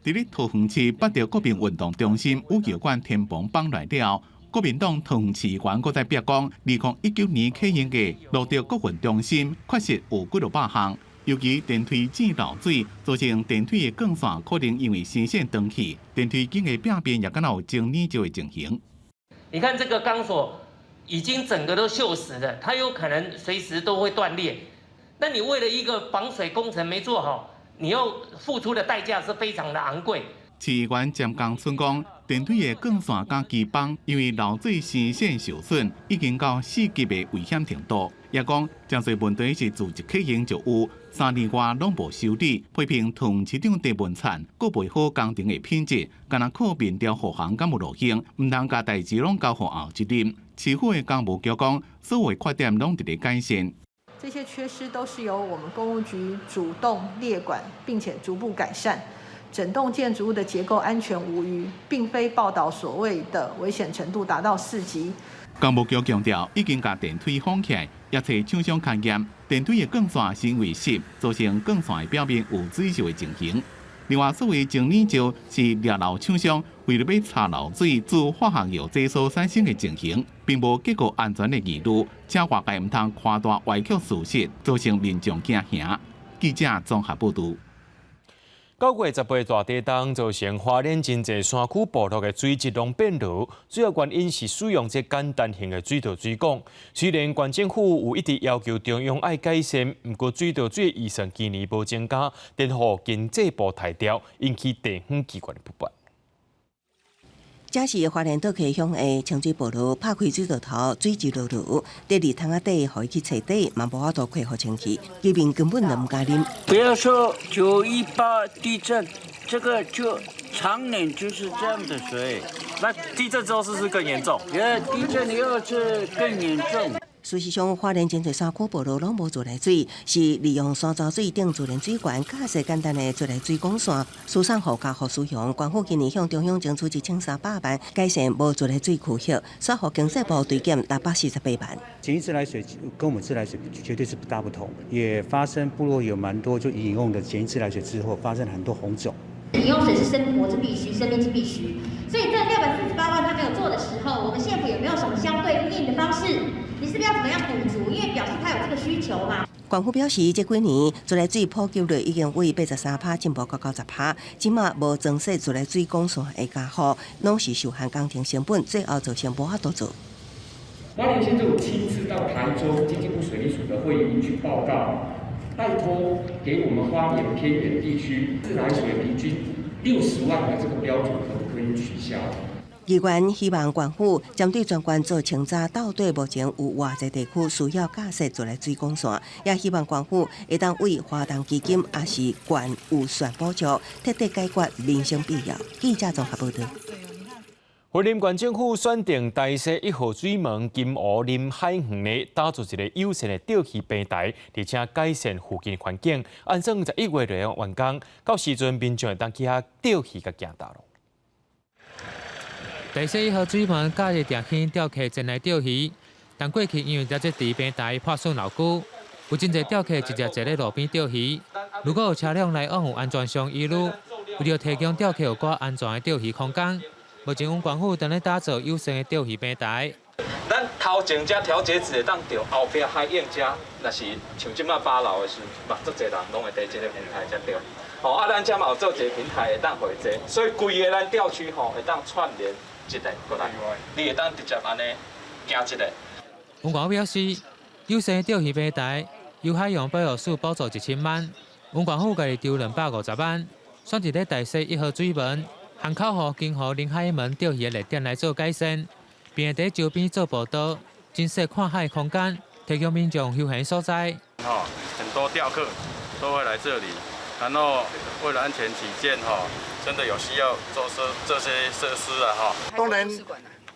Speaker 8: 伫咧桃园市八德国民运动中心有有关天棚绑来了。国民党桃园市议员搁在逼讲，2019年启用的路德国运中心确实有几600项，尤其电梯井漏水，造成电梯的管线可能因为新线断去，电梯井的边边也敢有经泥胶的情形。
Speaker 23: 你看这个钢索已经整个都锈蚀了，它有可能随时都会断裂。那你为了一个防水工程没做好，你又付出的代价是非常的昂贵。
Speaker 8: 市议员詹江春讲，电梯的管线甲基板因为漏水新线受损，已经到4级的危险程度。也讲，真侪问题是自一启用就有，3年外拢无修理，批评桃园市长郑文灿，阁袂好工程的品质，敢若靠面条护航敢有路线，唔通甲代志拢交互后一任。市府的工务局讲，所有缺点拢伫咧改善。
Speaker 24: 这些缺失都是由我们公务局主动列管，并且逐步改善。整栋建筑物的结构安全无虞，并非报道所谓的危险程度达到4级。
Speaker 8: 工务局强调，已经把电梯封起来，也找厂商勘验，电梯的管线是因为湿，造成管线的表面有水锈的情形。另外，所谓净泥胶是掠漏厂商为了要查漏水自化学药剂所产生的情形，并无结构安全的疑虑，且外界唔通夸大歪曲事实，造成民众惊吓。记者综合报道。
Speaker 1: 9月18大地震造成花莲真济山区部落的水质量变弱，主要原因是使用这简单型的水道水管。虽然县政府有一直要求中央爱改善，不过水道水预算今年无增加，电荷经济部抬调，引起地方机关的不满。
Speaker 2: 这是花莲岛溪乡的清水部落拍开水道头，水质落落，第二桶仔底，互伊去彻底，嘛无法度恢复清气，居民根本就唔敢啉。
Speaker 4: 不要说918地震，这个就常年就是这样的水。
Speaker 6: 那地震之后是不是更严重？
Speaker 4: 地震以后是更严重。
Speaker 2: 事实上，花莲真济山区部落拢无自来水，是利用山沼水顶自然水管架设简单的自来水管线，输送互家户使用。县府今年向中央争取1300万，改善无自来水区域，稍互经济部推减648万。
Speaker 7: 简易自来水跟我们自来水绝对是大不同，也发生部落有蛮多就饮用的简易自来水之后，发生了很多红肿。
Speaker 9: 饮用水是生活之必须，生命之必须。所以在648万他没有做的时候，我们县府有没有什么相对应的方式？你是不是要怎么样补足？因为表示他有这个需求嘛。
Speaker 2: 县府表示，这几年自来水普及率已经为83%进步到90%，即马无装设自来水管线的家户，拢是受限工程成本，最后造成无法度做。
Speaker 25: 花莲县政府亲自到台中经济部水利署的会议去报告，拜托给我们花莲偏远地区自来水平均60万的这个标准可不可以取消？
Speaker 2: 议员希望县府针对全县做清查，到底目前有偌济地区需要架设自来水管线，也希望县府会当为花东基金也是县预算补助，彻底解决民生必要。记者综合报道。
Speaker 1: 花莲县政府选定大溪1号水门金湖临海园内打造一个友善的钓鱼平台，而且改善附近环境。按算11月内完工，到时阵民众会当去遐钓鱼甲行大路。
Speaker 20: 大溪1号水门假日定期钓客前来钓鱼，但过去因为这池平台破损老旧，有真侪钓客直接坐咧路边钓鱼。如果有车辆来往有安全上疑虑，为了提供钓客有寡安全的钓鱼空间，目前县府正咧打造友善的钓鱼平台。
Speaker 26: 咱头前遮调节池会当钓，后壁海影遮，若是像即马巴楼的时，嘛足侪人拢会伫即个平台遮钓。咱遮嘛有做一个平台会当回坐，所以规个咱钓区会当串联。一个过来，你会当直接安尼行一个。
Speaker 20: 县府表示，友善钓鱼平台由海洋保育署补助1000万，县府家己丢250万，选择咧大溪1号水门巷口河金湖临海门钓鱼的热点来做改善，并在周边做步道，增设看海空间，提供民众休闲所在。
Speaker 28: 很多钓客都会来这里，然后为了安全起见，真的有需要做这些设施啊，
Speaker 29: 当然，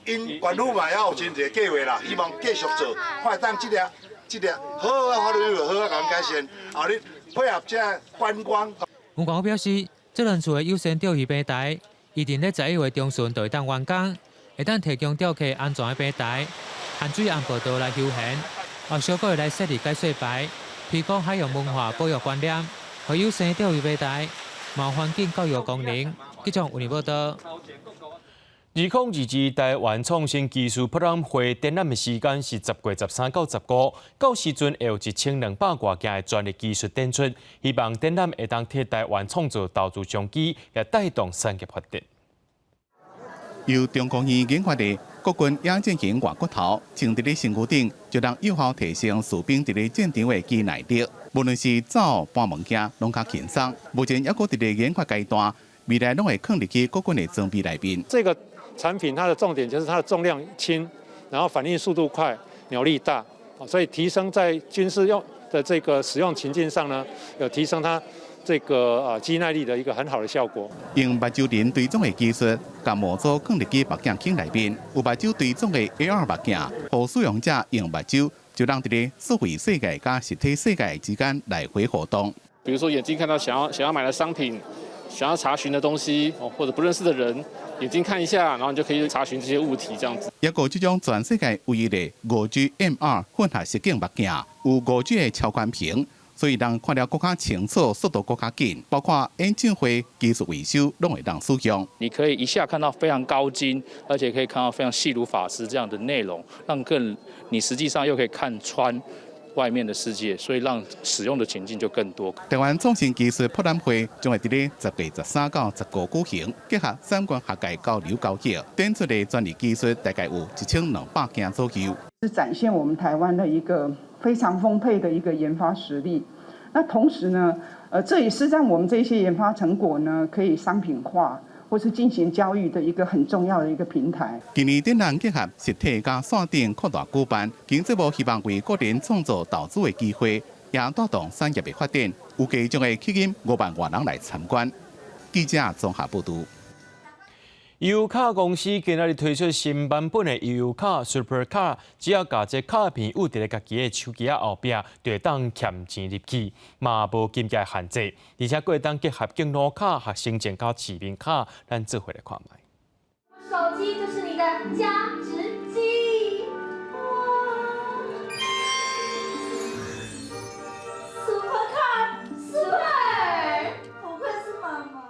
Speaker 29: 因县府嘛也有真侪计划啦，希望继续做，看当这个好啊，法律好啊，甲改善，后日配合这观光。
Speaker 20: 县府表示，这轮厝的友善钓鱼平台，预定咧11月中旬就会当完工，会当提供钓客安全的平台，含水岸步道来休闲。后小个月来设立解说牌，提供海洋文化保育观念，和友善钓鱼平台。毛环境教育功能，记者为你报道。
Speaker 1: 2022台湾创新技术博览会展览的时间是10月13到15，到时阵会有1200多件的专业技术展出，希望展览会当替台湾创造投资商机，也带动产业发展。
Speaker 8: 由中国院研发的国军野战型外骨头，装伫咧身躯顶，就能有效提升士兵伫咧战场的肌耐力。无论是走搬物件，拢较轻松。目前还阁伫咧研发阶段，未来拢会放入去国军的装备内面。
Speaker 30: 这个产品它的重点就是它的重量轻，然后反应速度快，扭力大，所以提升在军事用的这个使用情境上呢，有提升它这个肌耐力的一个很好的效果。
Speaker 8: 用目睭人对撞的技术，将模组放入去目镜孔内面，有目睭对撞的 AR 目镜，让使用者用目睭就让伫咧数位世界甲实体世界之间来回活动。
Speaker 31: 比如说眼睛看到想要买的商品，想要查询的东西，或者不认识的人，眼睛看一下，然后你就可以查询这些物体这样子。
Speaker 8: 也有这种全世界唯一的5G MR 混合实境目镜，有5G的超宽屏。所以人看了更加清楚，速度更加紧，包括演唱会、技术维修拢会当使用。
Speaker 31: 你可以一下看到非常高精，而且可以看到非常细如发丝这样的内容，让你实际上又可以看穿外面的世界，所以让使用的情境就更多。
Speaker 8: 台湾创新技术博览会将会伫咧10月13到15举行，结合三观学界交流教育，展出的专利技术大概有1200件左右。
Speaker 5: 是展现我们台湾的一个非常丰沛的一个研发实力。那同时呢，这也是让我们这些研发成果呢可以商品化，或是进行交易的一个很重要的一个平台。
Speaker 8: 今年展览结合实体加线顶扩大举办，经济部希望为个人创造投资的机会，也带动产业的发展，预计将会吸引5万外人来参观。记者综合报道。
Speaker 1: 悠游卡公司今日推出新版本的悠游卡 Super 卡，只要把这卡片有伫咧家己的手机啊后壁，就会当欠钱入去，嘛无金额限制，而且会当结合敬老卡、学生证加市民卡，咱做伙来看卖。
Speaker 9: 手机就是你的加值机，Super 卡 Super， 不愧是妈妈。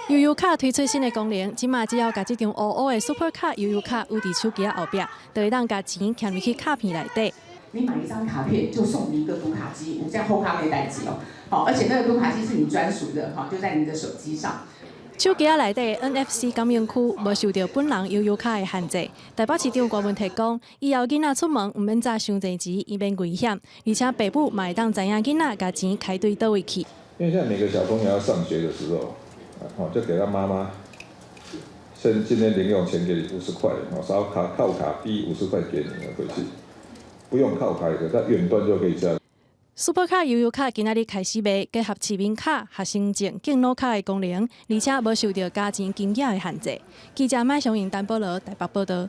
Speaker 10: 悠游卡推出新的功能，即马只要把这张乌乌的 Super 卡悠游卡有伫手机后壁，就会当把钱嵌入去卡片内底。
Speaker 11: 你买一张卡片就送你一个读卡机，我们这样后卡没代机哦。好，而且那个读卡机是你专属的，好，就在你的手机上。
Speaker 10: 手机内底 NFC 感应区无受到本人悠游卡的限制。台北市长郭文提讲，以后囡仔出门唔免砸伤侪钱，以免危险，而且爸母嘛会当知影囡仔把钱开对倒位去。
Speaker 12: 因为现在每个小朋友要上学的时候，就给他妈妈，今天零用钱给你50块，少靠卡逼50块给你回去，不用靠卡也可以，在远端就可以这样。
Speaker 10: Super 卡悠游卡今仔日开始卖，结合市民卡、学生证、敬老卡的功能，而且无受到加钱金额的限制。记者麦祥英、陈宝罗台北报道。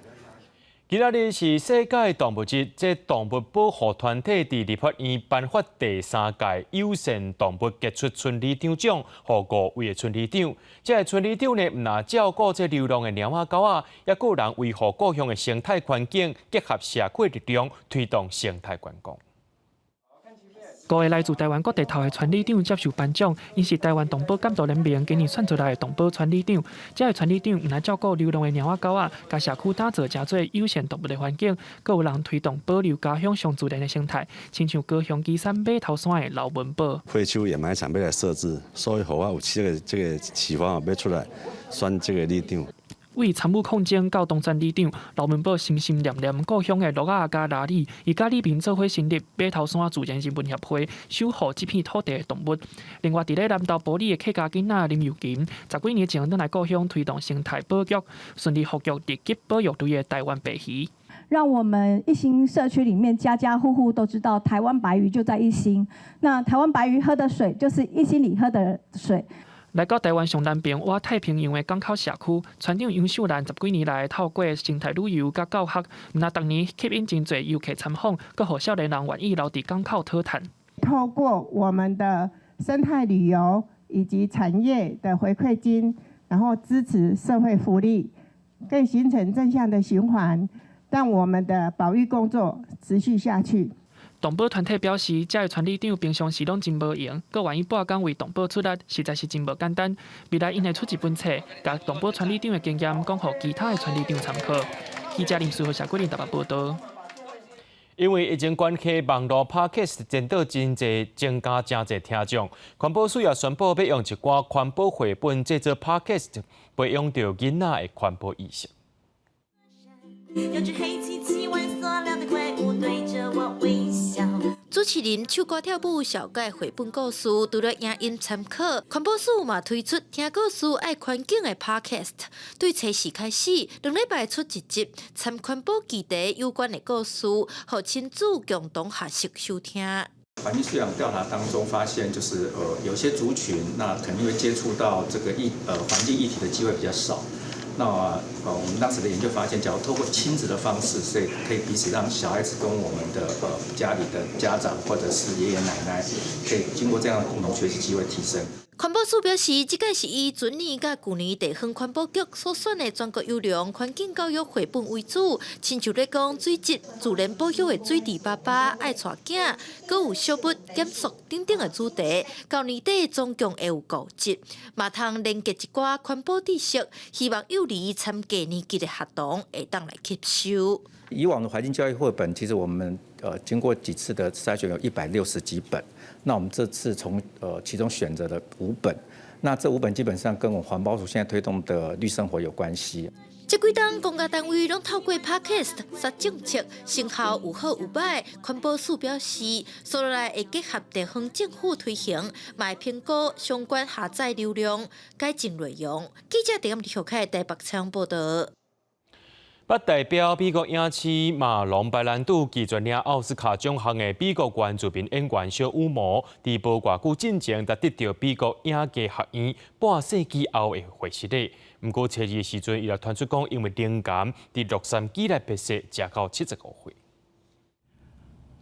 Speaker 1: 今仔日是世界动物节，这动物保护团体伫立法院颁发第3届友善动物杰出村里长奖，予5位的村里长。这个村里长呢，唔但照顾这流浪的猫仔狗仔，也有人维护故乡的生态环境，结合社会力量，推动生态观光。
Speaker 20: 5位来自台湾各地头的村里长接受颁奖，因是台湾动保监督联盟今年选出来的动保村里长。这个村里长唔但照顾流浪的猫仔狗仔，甲社区打造真侪友善动物的环境，阁有人推动保留家乡上自然的生态，亲像高雄基山码头山的老文保。
Speaker 13: 会区野蛮场要来设置，所以我有这个启发要出来选这个里长。
Speaker 20: 为参与抗争到当选里长，老文保心心念念故乡的鹿仔甲拉里，伊甲里面做伙成立码头山自然人文协会，守护这片土地的动物。另外，伫咧南投埔里的客家囡仔林友琴，10几年前倒来故乡推动生态保育，顺利获得地级保育类的台湾白鱼。
Speaker 14: 让我们一心社区里面家家户户都知道台湾白鱼就在一心。那台湾白鱼喝的水就是一心里喝的水。
Speaker 20: 来到台湾上南边挖太平洋的港口社区，村长杨秀兰10几年来透过生态旅游甲教学，唔但当年吸引真侪游客参访，阁互少年人愿意留伫港口讨谈。
Speaker 15: 透过我们的生态旅游以及产业的回馈金，然后支持社会福利，更形成正向的循环，让我们的保育工作持续下去。
Speaker 20: 动保团体表示，这个村里长平常时拢真无闲，阁愿意半工为动保出力，实在是真无简单。未来因会出一本册，甲动保村里长的经验讲，互其他的村里长参考。记者林书豪、谢桂林台北报道。
Speaker 1: 因为疫情关系，网络 Podcast 真到真侪增加真侪听众。环保署也宣布要用一寡环保绘本制作 Podcast， 培养到囡仔的环保意识。
Speaker 16: 有只黑漆漆玩塑料的怪物对着我微笑。主持人唱歌跳舞小解绘本故事，除了影音参考，环保署嘛推出听故事爱环境的 Podcast。对初时开始，2礼拜出一集，参环保议题有关的故事，和亲子共同学习收听。
Speaker 17: 环境素养调查当中发现，就是有些族群那肯定会接触到这个环境议题的机会比较少。那我们当时的研究发现，假如透过亲子的方式，所以可以彼此让小孩子跟我们的家里的家长或者是爷爷奶奶，可以经过这样的共同学习机会提升。
Speaker 16: 环保署表示，这个是以前年甲去年地方环保局所选的全国优良环境教育绘本为主，亲像咧讲水质、自然保育的水池爸爸、爱带囝，阁有小物、减速等等的主题。到年底总共会有5集，嘛通连结一寡环保知识，希望幼儿参加年级的学童会当来吸收。
Speaker 18: 以往的环境教育绘本，其实我们
Speaker 3: 经过几次的筛选有160几本，那我们这次从其中选择了5本，那这5本基本上跟我们环保署现在推动的绿生活有关系。
Speaker 16: 这几档公家单位拢透过 Podcast 杀政策，成效有好有歹。环保署表示，所落来会结合地方政府推行，卖评估相关下载流量、改进内容。记者陈立后开台北采访报道。
Speaker 1: 不代表美国影星马龙白兰度拒绝领奥斯卡奖项的美国原住民演员小羽毛，伫无偌久之前，才得到美国影艺学院半世纪后的回事礼。不过，初二的时阵，伊也传出讲，因为灵感，伫洛杉矶来拍摄，食到75岁。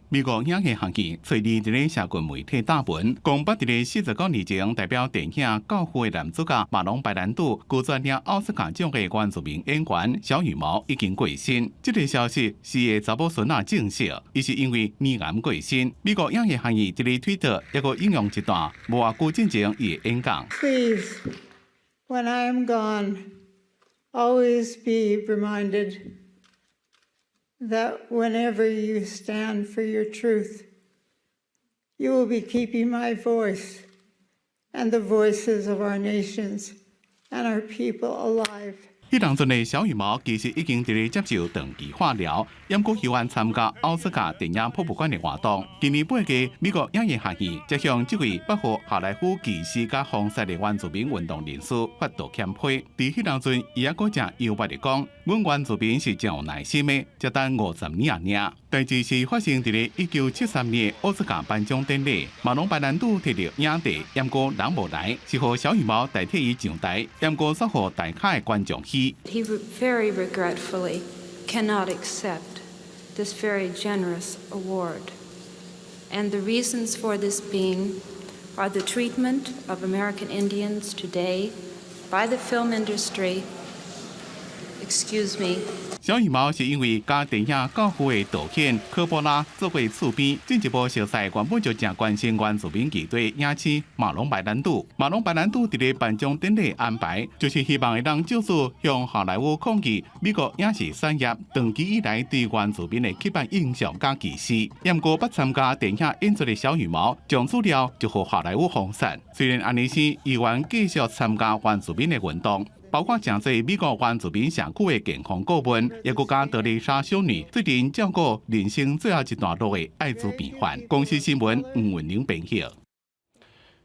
Speaker 8: 美国影艺学院随日伫咧社群媒体打文，公布伫咧49年前代表电影《教父》的男主角马龙白兰度拒绝领奥斯卡奖的原住民演员小羽毛已经过身。这个消息是个查某孙仔证实，伊是因为肺癌过身。美国影艺学院伫咧推特也个引用一段无偌久之前伊的演讲。
Speaker 4: Please, when I am gone, always be reminded that whenever you stand for your truth, you will be keeping my voice and the voices of our nations and our people alive.
Speaker 8: 迄当阵的小羽毛其实已经伫咧接受长期化疗，因过希望参加奥斯卡电影博物馆的活动。今年8月，美国影艺学院则向这位包括好莱坞技师甲风雪的原住民运动人士发道歉批。伫迄当阵，伊也搁正幽默地讲：“阮原住民是真有耐心的，才等50年尔。”代志是发生伫咧1973年奥斯卡颁奖典礼，马龙白兰度摕到影帝，不过人无来，是互小羽毛代替伊上台，不过煞互大咖的观众戏。
Speaker 6: He very regretfully cannot accept this very generous award. And the reasons for this being are the treatment of American Indians today by the film industry. Excuse me.
Speaker 8: 小羽毛是因为甲电影《教父》的导演科波拉做过厝边，进一步熟悉原本就正关心原住民议题影星马龙白兰度。马龙白兰度伫咧颁奖典礼安排，就是希望会当借此向好莱坞抗议美国影视产业长期以来对原住民的刻板印象甲歧视。不过不参加电影演出的小羽毛，将资料就互好莱坞封杀。虽然安尼是依然继续参加原住民的运动。包括真侪美国原住民社区的健康顾问，也国家德丽莎小女最近照顾人生最后一段路的艾滋病患。公司新闻黄文玲编译。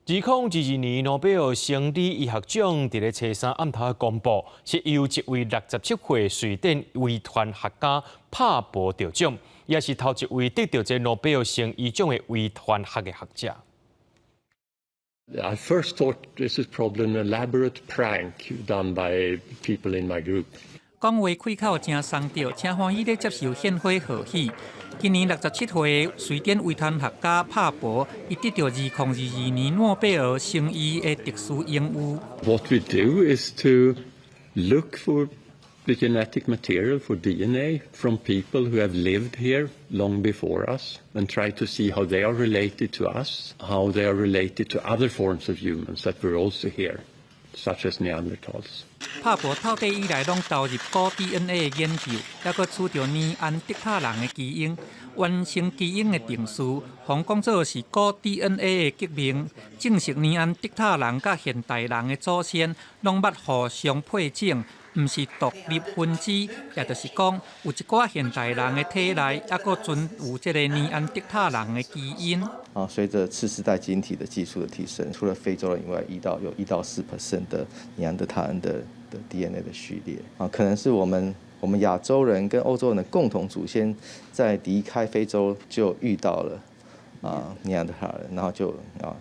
Speaker 1: 2022年诺贝尔生理医学奖伫咧初三暗头公布，是由一位67岁瑞典遗传学家帕博得奖，也是头一位得到这诺贝尔生医奖的遗传学的学者。
Speaker 7: I first thought this is probably an elaborate prank done by people in my group.
Speaker 20: 讲话开口真松调，真欢喜咧接受献花贺喜。今年67岁瑞典遗传学家帕博，伊得到2022年诺贝尔生医的特殊荣誉。
Speaker 7: What we do is to look for the genetic material for DNA from people who have lived here long before us and try to see how they are related to us, how they are related to other forms of humans that were also here, such as Neanderthals.
Speaker 20: 帕博透底以来拢投入古 DNA 的研究，还佫取着尼安德塔人的基因，完成基因的定序，互讲做是古 DNA 的革命，证实尼安德塔人甲现代人的祖先拢捌互相配种。毋是独立分支，也就是讲，有一寡现代人的体内，还佫存有这个尼安德塔人的基因。
Speaker 18: 随着次世代基因体的技术的提升，除了非洲人以外，有1到4% 的尼安德塔人的 DNA 的序列可能是我们亚洲人跟欧洲人的共同祖先，在离开非洲就遇到了尼安德塔人，然后就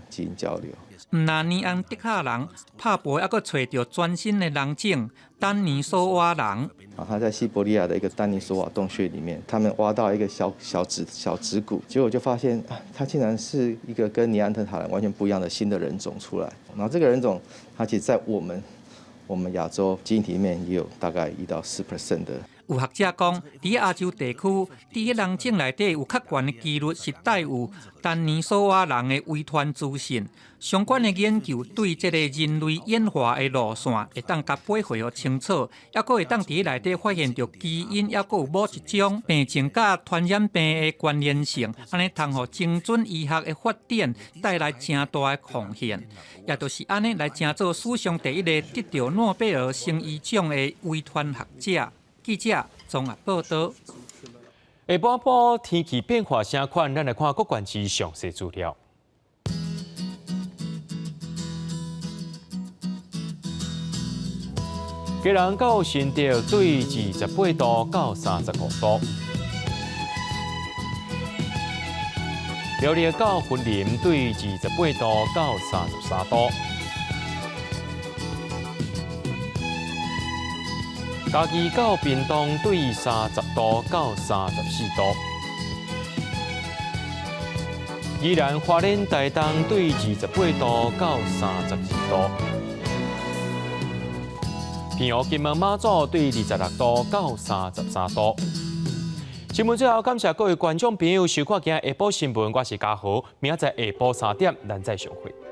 Speaker 18: 基因交流。
Speaker 20: 毋但尼安德塔人，帕博还佫找到全新的人种丹尼索瓦人。
Speaker 18: 他在西伯利亚的一个丹尼索瓦洞穴里面，他们挖到一个小指骨，结果就发现它竟然是一个跟尼安德塔人完全不一样的新的人种出来。然后这个人种，它其实在我们亚洲基因体里面也有大概1到4% 的。
Speaker 20: 有学者讲，伫亚洲地区，伫迄人种内底有较悬的几率是带有单年索瓦人的遗传资讯。相关的研究对这个人类演化的路线会当甲背回互清楚，还佫会当伫内底发现着基因，还佫有某一种病症甲传染病的关联性，安尼通互精准医学的发展带来正大的贡献。也就是安尼来争做史上第一个得到诺贝尔生理奖的遗传学者。记者综合报道。
Speaker 1: 下晡晡天气变化啥款？咱来看各县市详细资料。基隆到新竹对28度到35度，苗栗到云林对28度到33度，嘉义到屏东对30度到34度，宜兰花莲台东对28度到32度。平湖、金门、马祖对26度到33度。新闻最后，感谢各位观众朋友收看今日下晡新闻，我是嘉豪，明仔载下晡3点咱再相会。